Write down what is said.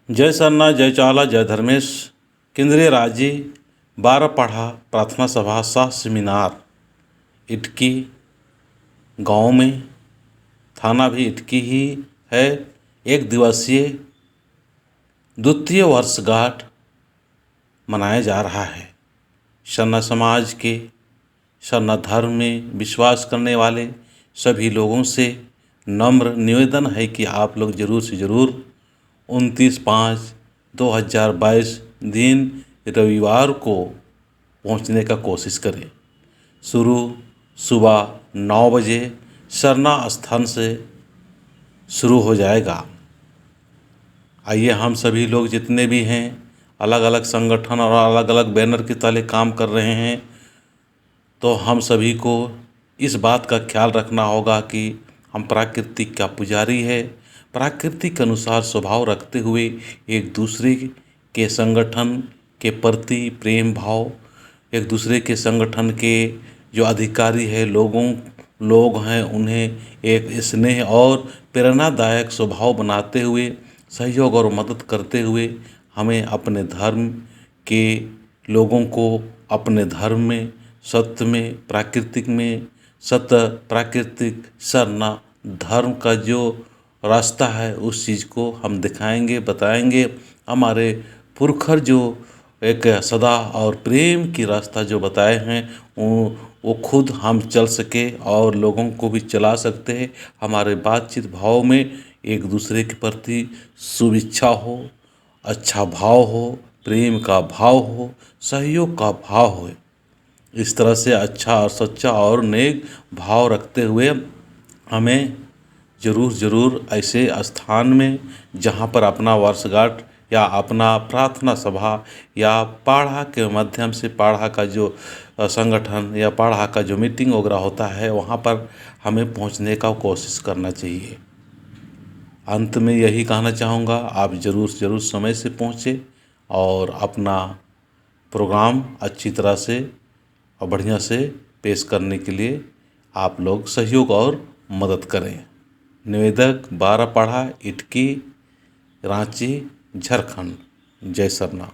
जय सरना, जय चावला, जय धर्मेश। केंद्रीय राज्य 12 पढ़ा प्रार्थना सभा शाह सेमिनार इटकी गांव में, थाना भी इटकी ही है। एक दिवसीय द्वितीय वर्षगांठ मनाया जा रहा है। सरना समाज के, सरना धर्म में विश्वास करने वाले सभी लोगों से नम्र निवेदन है कि आप लोग ज़रूर से ज़रूर 29/5/2022 दिन रविवार को पहुंचने का कोशिश करें। शुरू सुबह 9 बजे सरना स्थान से शुरू हो जाएगा। आइए, हम सभी लोग जितने भी हैं, अलग अलग संगठन और अलग अलग बैनर के तले काम कर रहे हैं, तो हम सभी को इस बात का ख्याल रखना होगा कि हम प्राकृतिक का पुजारी है। प्राकृतिक के अनुसार स्वभाव रखते हुए एक दूसरे के संगठन के प्रति प्रेम भाव, एक दूसरे के संगठन के जो अधिकारी है लोग हैं, उन्हें एक स्नेह और प्रेरणादायक स्वभाव बनाते हुए, सहयोग और मदद करते हुए हमें अपने धर्म के लोगों को अपने धर्म में, सत्य में, प्राकृतिक में, सत्य प्राकृतिक सरना धर्म का जो रास्ता है उस चीज़ को हम दिखाएंगे, बताएंगे। हमारे पुरखर जो एक सदा और प्रेम की रास्ता जो बताए हैं, वो खुद हम चल सके और लोगों को भी चला सकते हैं। हमारे बातचीत भाव में एक दूसरे के प्रति शुभेच्छा हो, अच्छा भाव हो, प्रेम का भाव हो, सहयोग का भाव हो। इस तरह से अच्छा और सच्चा और नेक भाव रखते हुए हमें ज़रूर ऐसे स्थान में, जहाँ पर अपना वर्षगांठ या अपना प्रार्थना सभा या पाढ़ा के माध्यम से पाढ़ा का जो संगठन या पाढ़ा का जो मीटिंग वगैरह होता है, वहाँ पर हमें पहुँचने का कोशिश करना चाहिए। अंत में यही कहना चाहूँगा, आप ज़रूर समय से पहुँचे और अपना प्रोग्राम अच्छी तरह से और बढ़िया से पेश करने के लिए आप लोग सहयोग और मदद करें। निवेदक 12 पढ़ा, इटकी, रांची, झारखंड। जय सरना।